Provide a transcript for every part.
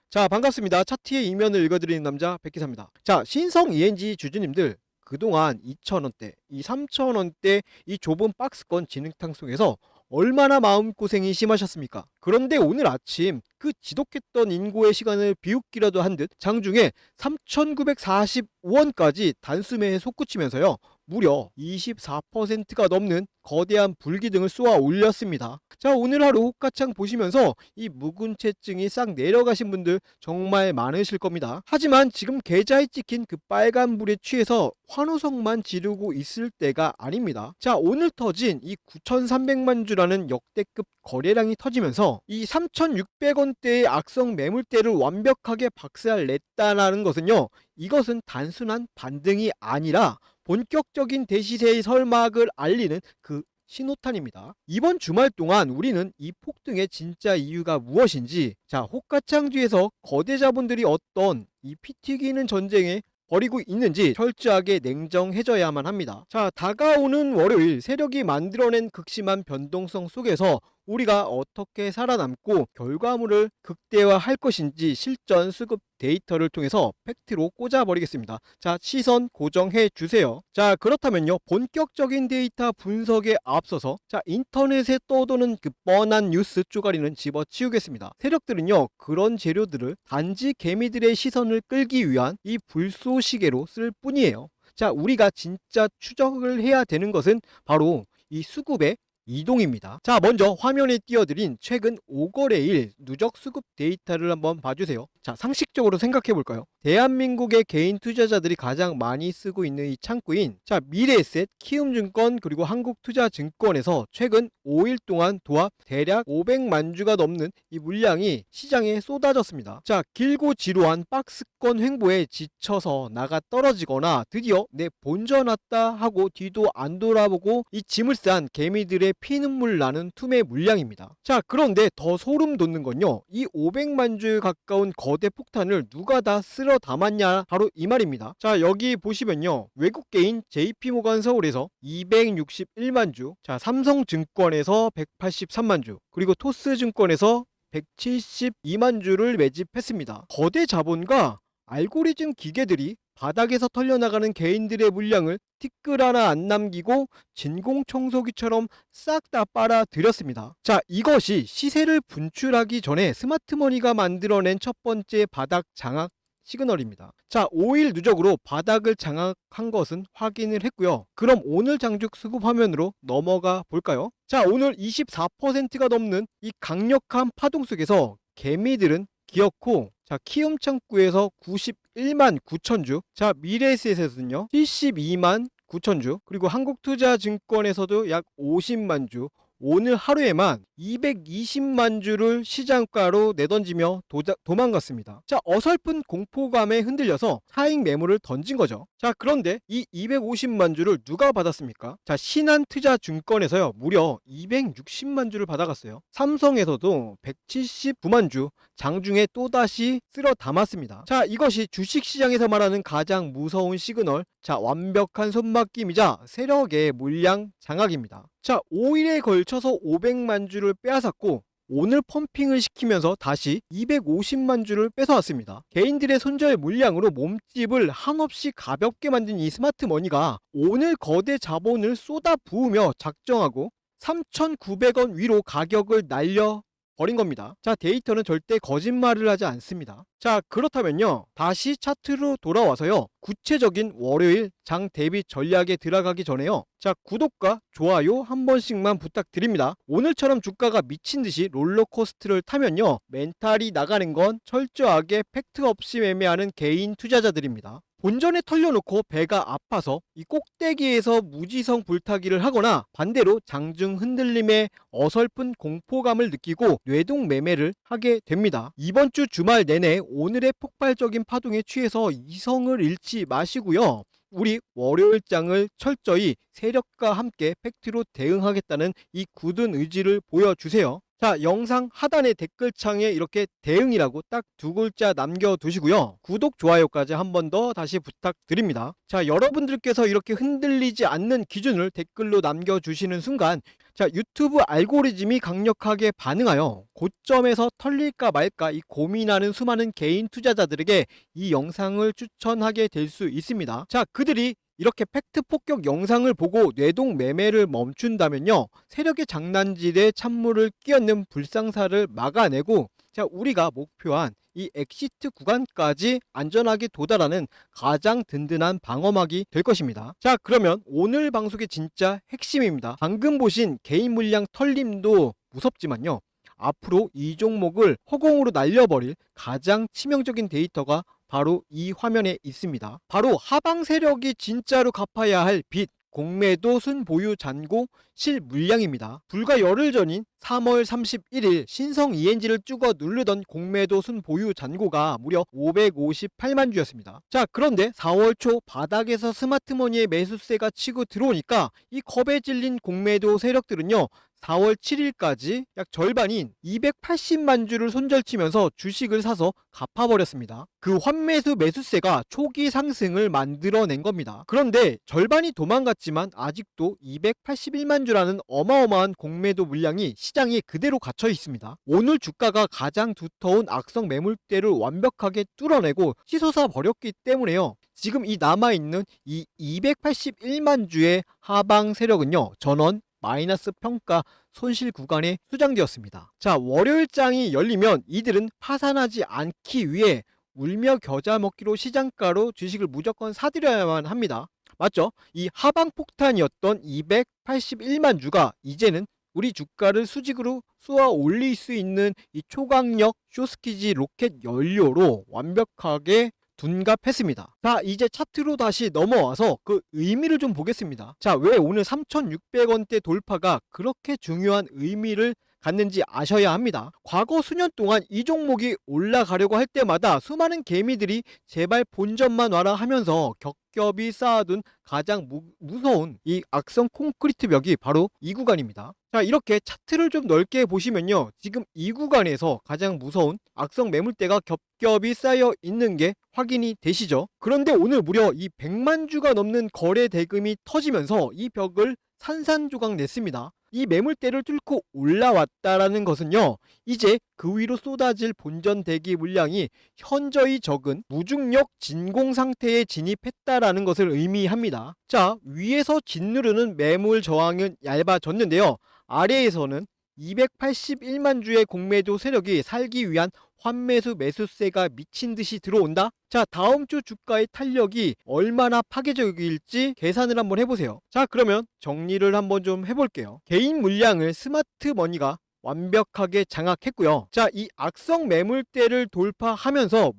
자, 반갑습니다. 차트의 이면을 읽어드리는 남자 백기사입니다. 자, 신성 ENG 주주님들, 그동안 2,000원대, 이 3,000원대 이 좁은 박스권 진흙탕 속에서 얼마나 마음고생이 심하셨습니까? 그런데 오늘 아침 그 지독했던 인고의 시간을 비웃기라도 한 듯 장중에 3,945원까지 단숨에 솟구치면서요, 무려 24%가 넘는 거대한 불기둥을 쏘아 올렸습니다. 자, 오늘 하루 호가창 보시면서 이 묵은채증이 싹 내려가신 분들 정말 많으실 겁니다. 하지만 지금 계좌에 찍힌 그 빨간불에 취해서 환호성만 지르고 있을 때가 아닙니다. 자, 오늘 터진 이 9,300만 주라는 역대급 거래량이 터지면서 이 3,600원대의 악성 매물대를 완벽하게 박살 냈다는 것은요, 이것은 단순한 반등이 아니라 본격적인 대시세의 설막을 알리는 그 신호탄입니다. 이번 주말 동안 우리는 이 폭등의 진짜 이유가 무엇인지, 자, 호가창 뒤에서 거대 자본들이 어떤 이 피 튀기는 전쟁에 벌이고 있는지 철저하게 냉정해져야만 합니다. 자, 다가오는 월요일 세력이 만들어낸 극심한 변동성 속에서 우리가 어떻게 살아남고 결과물을 극대화할 것인지 실전 수급 데이터를 통해서 팩트로 꽂아버리겠습니다. 자, 시선 고정해 주세요. 자, 그렇다면요, 본격적인 데이터 분석에 앞서서 자, 인터넷에 떠도는 그 뻔한 뉴스 쪼가리는 집어치우겠습니다. 세력들은요, 그런 재료들을 단지 개미들의 시선을 끌기 위한 이 불쏘시개로 쓸 뿐이에요. 자, 우리가 진짜 추적을 해야 되는 것은 바로 이 수급의 이동입니다. 자, 먼저 화면에 띄워드린 최근 5거래일 누적 수급 데이터를 한번 봐주세요. 자, 상식적으로 생각해 볼까요? 대한민국의 개인 투자자들이 가장 많이 쓰고 있는 이 창구인 자, 미래에셋, 키움증권 그리고 한국투자증권에서 최근 5일 동안 도합 대략 500만 주가 넘는 이 물량이 시장에 쏟아졌습니다. 자, 길고 지루한 박스권 횡보에 지쳐서 나가 떨어지거나 드디어 내 본전 왔다 하고 뒤도 안 돌아보고 이 짐을 싼 개미들의 피눈물 나는 투매 물량입니다. 자, 그런데 더 소름 돋는 건요, 이 500만 주 가까운 거대 폭탄을 누가 다 쓸어 담았냐, 바로 이 말입니다. 자, 여기 보시면요, 외국계인 JP모간 서울에서 261만 주, 자, 삼성증권에서 183만 주, 그리고 토스증권에서 172만 주를 매집했습니다. 거대 자본과 알고리즘 기계들이 바닥에서 털려나가는 개인들의 물량을 티끌 하나 안 남기고 진공청소기처럼 싹 다 빨아들였습니다. 자, 이것이 시세를 분출하기 전에 스마트머니가 만들어낸 첫 번째 바닥 장악 시그널입니다. 자, 5일 누적으로 바닥을 장악한 것은 확인을 했고요. 그럼 오늘 장중 수급 화면으로 넘어가 볼까요? 자, 오늘 24%가 넘는 이 강력한 파동 속에서 개미들은 기어코, 자, 키움 창구에서 91만 9천 주, 자, 미래에셋에서는요 72만 9천 주, 그리고 한국투자증권에서도 약 50만 주, 오늘 하루에만 220만 주를 시장가로 내던지며 도망갔습니다. 자, 어설픈 공포감에 흔들려서 차익 매물을 던진 거죠. 자, 그런데 이 250만 주를 누가 받았습니까? 자, 신한투자증권에서요 무려 260만 주를 받아갔어요. 삼성에서도 179만 주 장중에 또다시 쓸어 담았습니다. 자, 이것이 주식시장에서 말하는 가장 무서운 시그널, 자, 완벽한 손맛김이자 세력의 물량 장악입니다. 자, 5일에 걸쳐서 500만 주를 빼앗았고 오늘 펌핑을 시키면서 다시 250만 주를 뺏어왔습니다. 개인들의 손절 물량으로 몸집을 한없이 가볍게 만든 이 스마트머니가 오늘 거대 자본을 쏟아 부으며 작정하고 3,900원 위로 가격을 날려 버린 겁니다. 자, 데이터는 절대 거짓말을 하지 않습니다. 자, 그렇다면요, 다시 차트로 돌아와서요, 구체적인 월요일 장 대비 전략에 들어가기 전에요, 자, 구독과 좋아요 한 번씩만 부탁드립니다. 오늘처럼 주가가 미친듯이 롤러코스터를 타면요, 멘탈이 나가는 건 철저하게 팩트 없이 매매하는 개인 투자자들입니다. 본전에 털려놓고 배가 아파서 이 꼭대기에서 무지성 불타기를 하거나 반대로 장중 흔들림에 어설픈 공포감을 느끼고 뇌동 매매를 하게 됩니다. 이번 주 주말 내내 오늘의 폭발적인 파동에 취해서 이성을 잃지 마시고요, 우리 월요일장을 철저히 세력과 함께 팩트로 대응하겠다는 이 굳은 의지를 보여주세요. 자, 영상 하단의 댓글창에 이렇게 대응이라고 딱 두 글자 남겨두시고요, 구독, 좋아요까지 한 번 더 다시 부탁드립니다. 자, 여러분들께서 이렇게 흔들리지 않는 기준을 댓글로 남겨주시는 순간 자, 유튜브 알고리즘이 강력하게 반응하여 고점에서 털릴까 말까 이 고민하는 수많은 개인 투자자들에게 이 영상을 추천하게 될 수 있습니다. 자, 그들이 이렇게 팩트 폭격 영상을 보고 뇌동 매매를 멈춘다면요, 세력의 장난질에 찬물을 끼얹는 불상사를 막아내고, 자, 우리가 목표한 이 엑시트 구간까지 안전하게 도달하는 가장 든든한 방어막이 될 것입니다. 자, 그러면 오늘 방송의 진짜 핵심입니다. 방금 보신 개인 물량 털림도 무섭지만요, 앞으로 이 종목을 허공으로 날려버릴 가장 치명적인 데이터가 바로 이 화면에 있습니다. 바로 하방 세력이 진짜로 갚아야 할 빚, 공매도 순보유 잔고 실물량입니다. 불과 열흘 전인 3월 31일 신성 ENG를 찍어 누르던 공매도 순보유 잔고가 무려 558만 주였습니다. 자, 그런데 4월 초 바닥에서 스마트머니의 매수세가 치고 들어오니까 이 겁에 질린 공매도 세력들은요, 4월 7일까지 약 절반인 280만 주를 손절치면서 주식을 사서 갚아버렸습니다. 그 환매수 매수세가 초기 상승을 만들어낸 겁니다. 그런데 절반이 도망갔지만 아직도 281만 주라는 어마어마한 공매도 물량이 시장에 그대로 갇혀 있습니다. 오늘 주가가 가장 두터운 악성 매물대를 완벽하게 뚫어내고 씻어서 버렸기 때문에요, 지금 이 남아있는 이 281만 주의 하방 세력은요, 전원 마이너스 평가 손실 구간에 수장되었습니다. 자, 월요일장이 열리면 이들은 파산하지 않기 위해 울며 겨자 먹기로 시장가로 주식을 무조건 사들여야만 합니다. 맞죠? 이 하방 폭탄이었던 281만 주가 이제는 우리 주가를 수직으로 쏘아 올릴 수 있는 이 초강력 쇼스키지 로켓 연료로 완벽하게 둔갑했습니다. 자, 이제 차트로 다시 넘어와서 그 의미를 좀 보겠습니다. 자, 왜 오늘 3,600원대 돌파가 그렇게 중요한 의미를 갖는지 아셔야 합니다. 과거 수년 동안 이 종목이 올라가려고 할 때마다 수많은 개미들이 제발 본전만 와라 하면서 겹겹이 쌓아둔 가장 무서운 이 악성 콘크리트 벽이 바로 이 구간입니다. 자, 이렇게 차트를 좀 넓게 보시면요, 지금 이 구간에서 가장 무서운 악성 매물대가 겹겹이 쌓여 있는 게 확인이 되시죠? 그런데 오늘 무려 이 100만 주가 넘는 거래 대금이 터지면서 이 벽을 산산조각 냈습니다. 이 매물대를 뚫고 올라왔다라는 것은요, 이제 그 위로 쏟아질 본전 대기 물량이 현저히 적은 무중력 진공 상태에 진입했다라는 것을 의미합니다. 자, 위에서 짓누르는 매물 저항은 얇아졌는데요, 아래에서는 281만 주의 공매도 세력이 살기 위한 환매수 매수세가 미친듯이 들어온다? 자, 다음 주 주가의 탄력이 얼마나 파괴적일지 계산을 한번 해보세요. 자, 그러면 정리를 한번 좀 해볼게요. 개인 물량을 스마트머니가 완벽하게 장악했고요. 자, 이 악성 매물대를 돌파하면서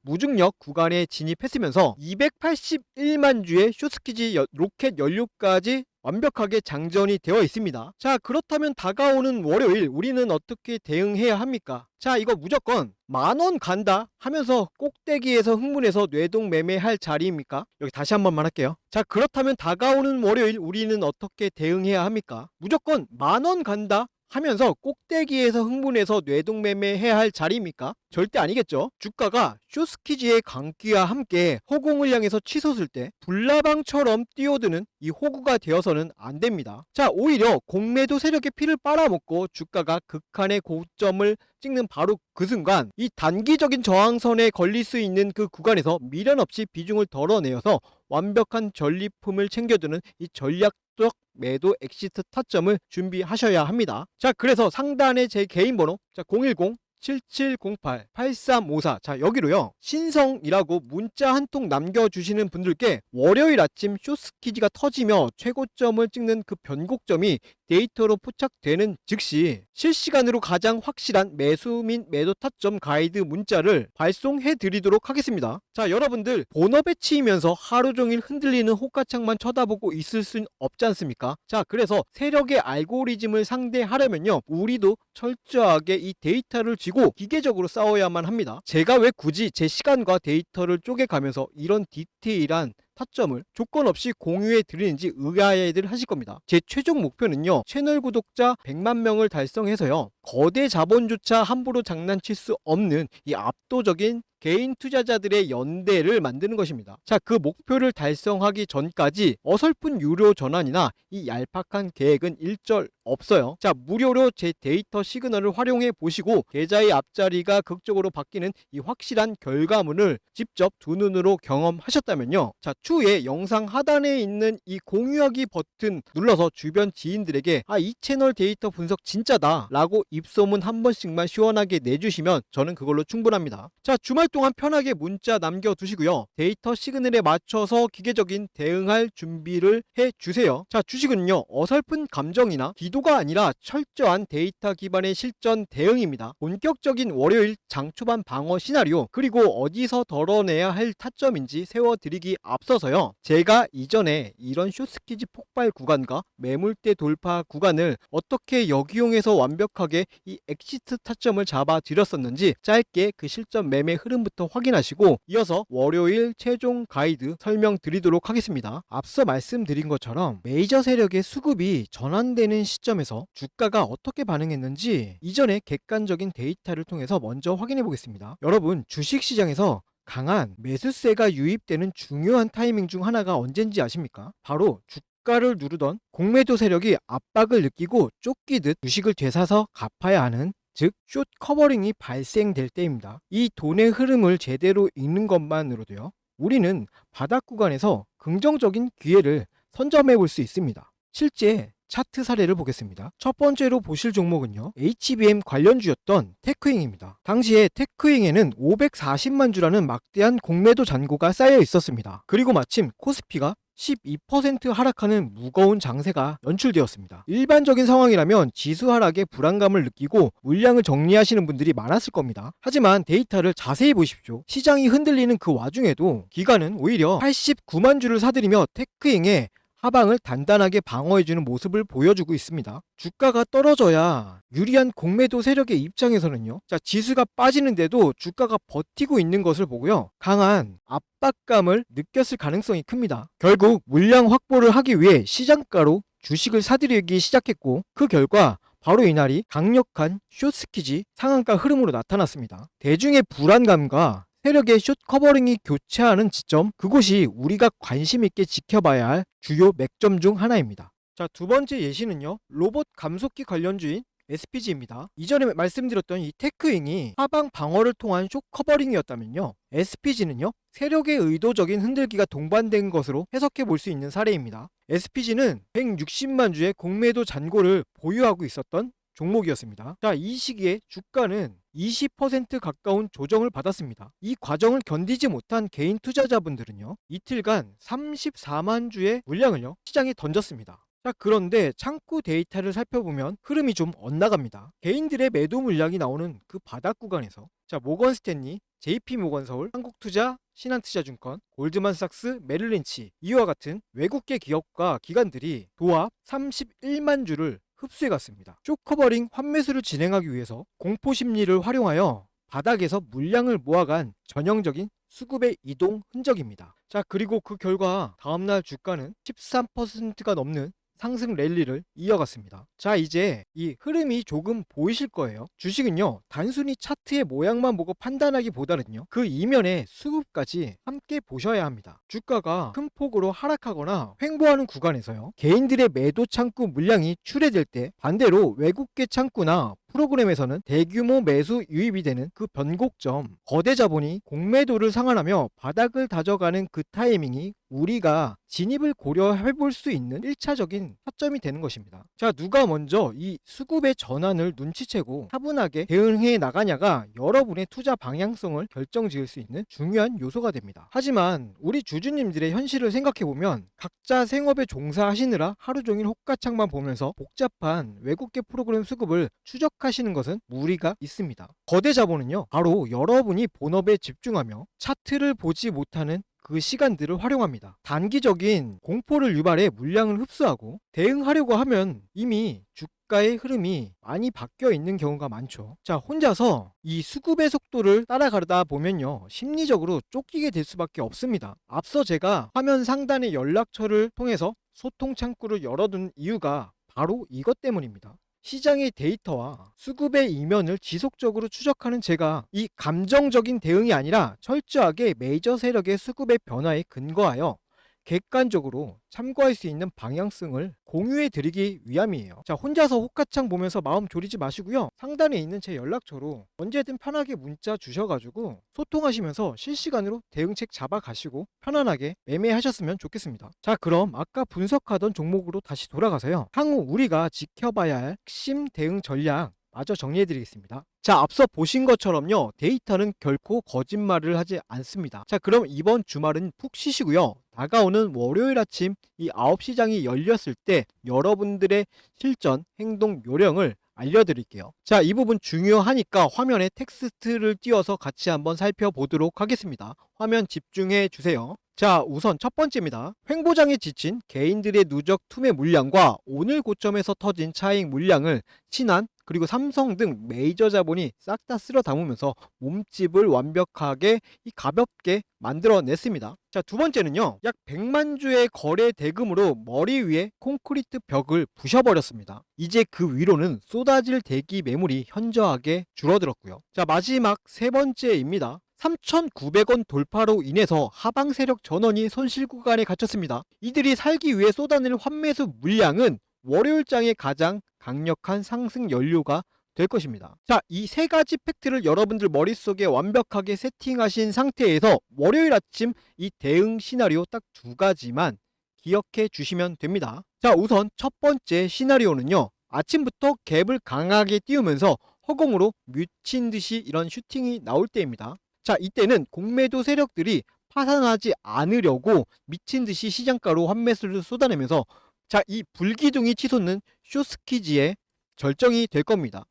무중력 구간에 진입했으면서 281만 주의 쇼스키지 로켓 연료까지 완벽하게 장전이 되어 있습니다. 자, 그렇다면 다가오는 월요일 우리는 어떻게 대응해야 합니까? 자, 이거 무조건 10,000원 간다 하면서 꼭대기에서 흥분해서 뇌동 매매할 자리입니까? 여기 다시 한번 말할게요. 자, 그렇다면 다가오는 월요일 우리는 어떻게 대응해야 합니까? 무조건 10,000원 간다 하면서 꼭대기에서 흥분해서 뇌동매매해야 할 자리입니까? 절대 아니겠죠. 주가가 쇼스키지의 강기와 함께 호공을 향해서 치솟을 때 불나방처럼 뛰어드는 이 호구가 되어서는 안 됩니다. 자, 오히려 공매도 세력의 피를 빨아먹고 주가가 극한의 고점을 찍는 바로 그 순간 이 단기적인 저항선에 걸릴 수 있는 그 구간에서 미련 없이 비중을 덜어내어서 완벽한 전리품을 챙겨두는 이 전략적 매도 엑시트 타점을 준비하셔야 합니다. 자, 그래서 상단에 제 개인 번호, 자, 010-7708-8354, 자, 여기로요, 신성이라고 문자 한 통 남겨주시는 분들께 월요일 아침 쇼스키지가 터지며 최고점을 찍는 그 변곡점이 데이터로 포착되는 즉시 실시간으로 가장 확실한 매수 및 매도 타점 가이드 문자를 발송해 드리도록 하겠습니다. 자, 여러분들 본업에 치이면서 하루 종일 흔들리는 호가창만 쳐다보고 있을 순 없지 않습니까? 자, 그래서 세력의 알고리즘을 상대하려면요, 우리도 철저하게 이 데이터를 쥐고 기계적으로 싸워야만 합니다. 제가 왜 굳이 제 시간과 데이터를 쪼개가면서 이런 디테일한 타점을 조건 없이 공유해 드리는지 의아해들 하실 겁니다. 제 최종 목표는요, 채널 구독자 100만 명을 달성해서요, 거대 자본조차 함부로 장난칠 수 없는 이 압도적인 개인 투자자들의 연대를 만드는 것입니다. 자, 그 목표를 달성하기 전까지 어설픈 유료 전환이나 이 얄팍한 계획은 일절 없어요. 자, 무료로 제 데이터 시그널을 활용해 보시고 계좌의 앞자리가 극적으로 바뀌는 이 확실한 결과물을 직접 두 눈으로 경험하셨다면요. 자, 추후에 영상 하단에 있는 이 공유하기 버튼 눌러서 주변 지인들에게 이 채널 데이터 분석 진짜다 라고 입소문 한 번씩만 시원하게 내주시면 저는 그걸로 충분합니다. 자, 주말 동안 편하게 문자 남겨두시고요. 데이터 시그널에 맞춰서 기계적인 대응할 준비를 해주세요. 자, 주식은요, 어설픈 감정이나 기도가 아니라 철저한 데이터 기반의 실전 대응입니다. 본격적인 월요일 장 초반 방어 시나리오, 그리고 어디서 덜어내야 할 타점인지 세워드리기 앞서서요, 제가 이전에 이런 숏스키지 폭발 구간과 매물대 돌파 구간을 어떻게 역이용해서 완벽하게 이 엑시트 타점을 잡아드렸었는지 짧게 그 실전 매매 흐름부터 확인하시고 이어서 월요일 최종 가이드 설명드리도록 하겠습니다. 앞서 말씀드린 것처럼 메이저 세력의 수급이 전환되는 시점에서 주가가 어떻게 반응했는지 이전의 객관적인 데이터를 통해서 먼저 확인해 보겠습니다. 여러분, 주식시장에서 강한 매수세가 유입되는 중요한 타이밍 중 하나가 언젠지 아십니까? 바로 주가를 누르던 공매도 세력이 압박을 느끼고 쫓기듯 주식을 되사서 갚아야 하는, 즉 숏 커버링이 발생될 때입니다. 이 돈의 흐름을 제대로 읽는 것만으로도요, 우리는 바닥 구간에서 긍정적인 기회를 선점해 볼 수 있습니다. 실제 차트 사례를 보겠습니다. 첫 번째로 보실 종목은요, HBM 관련주였던 테크잉입니다. 당시에 테크잉에는 540만 주라는 막대한 공매도 잔고가 쌓여 있었습니다. 그리고 마침 코스피가 12% 하락하는 무거운 장세가 연출되었습니다. 일반적인 상황이라면 지수 하락에 불안감을 느끼고 물량을 정리하시는 분들이 많았을 겁니다. 하지만 데이터를 자세히 보십시오. 시장이 흔들리는 그 와중에도 기관은 오히려 89만 주를 사들이며 테크잉의 하방을 단단하게 방어해주는 모습을 보여주고 있습니다. 주가가 떨어져야 유리한 공매도 세력의 입장에서는요, 자, 지수가 빠지는데도 주가가 버티고 있는 것을 보고요, 강한 압박감을 느꼈을 가능성이 큽니다. 결국 물량 확보를 하기 위해 시장가로 주식을 사들이기 시작했고, 그 결과 바로 이날이 강력한 숏스키지 상한가 흐름으로 나타났습니다. 대중의 불안감과 세력의 숏 커버링이 교차하는 지점, 그곳이 우리가 관심 있게 지켜봐야 할 주요 맥점 중 하나입니다. 자, 두 번째 예시는요, 로봇 감속기 관련주인 SPG입니다. 이전에 말씀드렸던 이 테크잉이 하방 방어를 통한 숏 커버링이었다면요, SPG는요, 세력의 의도적인 흔들기가 동반된 것으로 해석해 볼 수 있는 사례입니다. SPG는 160만 주의 공매도 잔고를 보유하고 있었던 종목이었습니다. 자, 이 시기에 주가는 20% 가까운 조정을 받았습니다. 이 과정을 견디지 못한 개인 투자자분들은요, 이틀간 34만 주의 물량을요, 시장에 던졌습니다. 자, 그런데 창구 데이터를 살펴보면 흐름이 좀 엇나갑니다. 개인들의 매도 물량이 나오는 그 바닥 구간에서, 자, 모건스탠리, JP모건서울, 한국투자, 신한투자증권, 골드만삭스, 메릴린치, 이와 같은 외국계 기업과 기관들이 도합 31만 주를 흡수해갔습니다. 숏커버링 환매수를 진행하기 위해서 공포심리를 활용하여 바닥에서 물량을 모아간 전형적인 수급의 이동 흔적입니다. 자, 그리고 그 결과 다음날 주가는 13%가 넘는 상승 랠리를 이어갔습니다. 자, 이제 이 흐름이 조금 보이실 거예요. 주식은요, 단순히 차트의 모양만 보고 판단하기보다는요, 그 이면의 수급까지 함께 보셔야 합니다. 주가가 큰 폭으로 하락하거나 횡보하는 구간에서요, 개인들의 매도 창구 물량이 출회될 때 반대로 외국계 창구나 프로그램에서는 대규모 매수 유입이 되는 그 변곡점, 거대 자본이 공매도를 상환하며 바닥을 다져가는 그 타이밍이 우리가 진입을 고려해 볼 수 있는 1차적인 타점이 되는 것입니다. 자, 누가 먼저 이 수급의 전환을 눈치채고 차분하게 대응해 나가냐가 여러분의 투자 방향성을 결정지을 수 있는 중요한 요소가 됩니다. 하지만 우리 주주님들의 현실을 생각해 보면 각자 생업에 종사하시느라 하루 종일 호가창만 보면서 복잡한 외국계 프로그램 수급을 추적하시는 것은 무리가 있습니다. 거대 자본은요, 바로 여러분이 본업에 집중하며 차트를 보지 못하는 그 시간들을 활용합니다. 단기적인 공포를 유발해 물량을 흡수하고 대응하려고 하면 이미 주가의 흐름이 많이 바뀌어 있는 경우가 많죠. 자, 혼자서 이 수급의 속도를 따라가다 보면요, 심리적으로 쫓기게 될 수밖에 없습니다. 앞서 제가 화면 상단의 연락처를 통해서 소통 창구를 열어둔 이유가 바로 이것 때문입니다. 시장의 데이터와 수급의 이면을 지속적으로 추적하는 제가 이 감정적인 대응이 아니라 철저하게 메이저 세력의 수급의 변화에 근거하여 객관적으로 참고할 수 있는 방향성을 공유해 드리기 위함이에요. 자, 혼자서 호가창 보면서 마음 졸이지 마시고요. 상단에 있는 제 연락처로 언제든 편하게 문자 주셔가지고 소통하시면서 실시간으로 대응책 잡아가시고 편안하게 매매하셨으면 좋겠습니다. 자, 그럼 아까 분석하던 종목으로 다시 돌아가서요. 향후 우리가 지켜봐야 할 핵심 대응 전략 마저 정리해드리겠습니다. 자, 앞서 보신 것처럼요, 데이터는 결코 거짓말을 하지 않습니다. 자, 그럼 이번 주말은 푹 쉬시고요. 다가오는 월요일 아침 이 9시장이 열렸을 때 여러분들의 실전 행동 요령을 알려드릴게요. 자, 이 부분 중요하니까 화면에 텍스트를 띄워서 같이 한번 살펴보도록 하겠습니다. 화면 집중해 주세요. 자, 우선 첫 번째입니다. 횡보장에 지친 개인들의 누적 투매 물량과 오늘 고점에서 터진 차익 물량을 신한 그리고 삼성 등 메이저 자본이 싹 다 쓸어 담으면서 몸집을 완벽하게 가볍게 만들어냈습니다. 자, 두 번째는요. 약 100만 주의 거래 대금으로 머리 위에 콘크리트 벽을 부셔버렸습니다. 이제 그 위로는 쏟아질 대기 매물이 현저하게 줄어들었고요. 자, 마지막 세 번째입니다. 3,900원 돌파로 인해서 하방 세력 전원이 손실 구간에 갇혔습니다. 이들이 살기 위해 쏟아낼 환매수 물량은 월요일장의 가장 강력한 상승 연료가 될 것입니다. 자, 이 세 가지 팩트를 여러분들 머릿속에 완벽하게 세팅하신 상태에서 월요일 아침 이 대응 시나리오 딱 두 가지만 기억해 주시면 됩니다. 자, 우선 첫 번째 시나리오는요. 아침부터 갭을 강하게 띄우면서 허공으로 미친 듯이 이런 슈팅이 나올 때입니다. 자, 이때는 공매도 세력들이 파산하지 않으려고 미친 듯이 시장가로 환매수를 쏟아내면서 자, 이 불기둥이 치솟는 쇼스키지의 절정이 될 겁니다.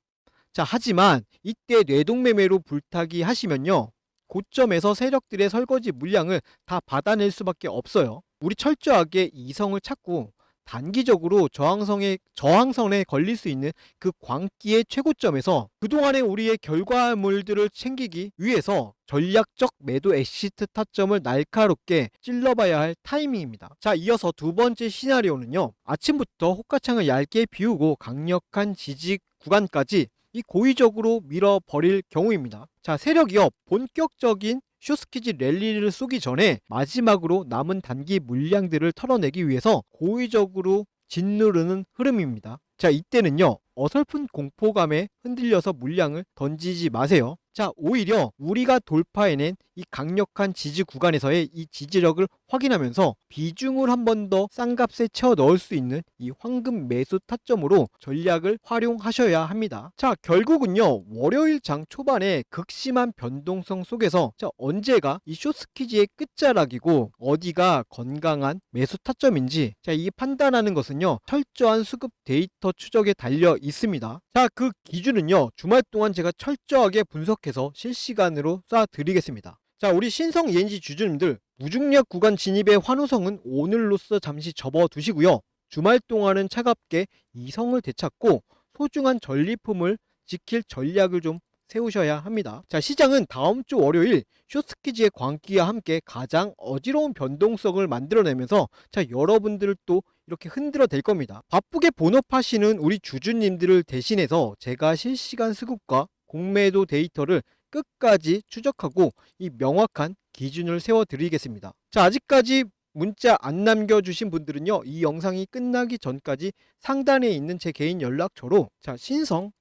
자, 하지만 이때 뇌동매매로 불타기 하시면요. 고점에서 세력들의 설거지 물량을 다 받아낼 수밖에 없어요. 우리 철저하게 이성을 찾고 단기적으로 저항선에 걸릴 수 있는 그 광기의 최고점에서 그동안의 우리의 결과물들을 챙기기 위해서 전략적 매도 엑시트 타점을 날카롭게 찔러봐야 할 타이밍입니다. 자, 이어서 두 번째 시나리오는요. 아침부터 호가창을 얇게 비우고 강력한 지지 구간까지 이 고의적으로 밀어버릴 경우입니다. 자, 세력이요. 본격적인 쇼스키지 랠리를 쏘기 전에 마지막으로 남은 단기 물량들을 털어내기 위해서 고의적으로 짓누르는 흐름입니다. 자, 이때는요. 어설픈 공포감에 흔들려서 물량을 던지지 마세요. 자, 오히려 우리가 돌파해낸 이 강력한 지지 구간에서의 이 지지력을 확인하면서 비중을 한 번 더 싼 값에 채워 넣을 수 있는 이 황금 매수 타점으로 전략을 활용하셔야 합니다. 자, 결국은요. 월요일 장 초반에 극심한 변동성 속에서 자, 언제가 이 숏스키지의 끝자락이고 어디가 건강한 매수 타점인지 자, 이 판단하는 것은요. 철저한 수급 데이터 추적에 달려 있습니다. 자, 그 기준은요. 주말 동안 제가 철저하게 분석해서 실시간으로 쏴드리겠습니다. 자, 우리 신성 ENG 주주님들 무중력 구간 진입의 환호성은 오늘로써 잠시 접어두시고요. 주말 동안은 차갑게 이성을 되찾고 소중한 전리품을 지킬 전략을 좀 세우셔야 합니다. 자, 시장은 다음 주 월요일 쇼스키지의 광기와 함께 가장 어지러운 변동성을 만들어내면서 자, 여러분들을 또 이렇게 흔들어 댈 겁니다. 바쁘게 본업하시는 우리 주주님들을 대신해서 제가 실시간 수급과 공매도 데이터를 끝까지 추적하고 이 명확한 기준을 세워드리겠습니다. 자, 아직까지 문자 안 남겨주신 분들은요. 이 영상이 끝나기 전까지 상단에 있는 제 개인 연락처로 자,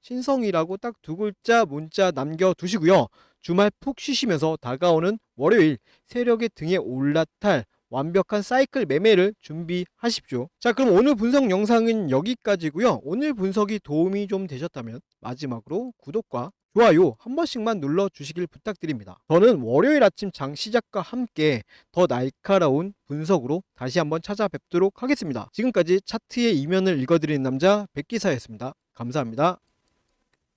신성이라고 딱 두 글자 문자 남겨두시고요. 주말 푹 쉬시면서 다가오는 월요일 세력의 등에 올라탈 완벽한 사이클 매매를 준비하십시오. 자, 그럼 오늘 분석 영상은 여기까지고요. 오늘 분석이 도움이 좀 되셨다면 마지막으로 구독과 좋아요 한 번씩만 눌러주시길 부탁드립니다. 저는 월요일 아침 장 시작과 함께 더 날카로운 분석으로 다시 한번 찾아뵙도록 하겠습니다. 지금까지 차트의 이면을 읽어드리는 남자 백기사였습니다. 감사합니다.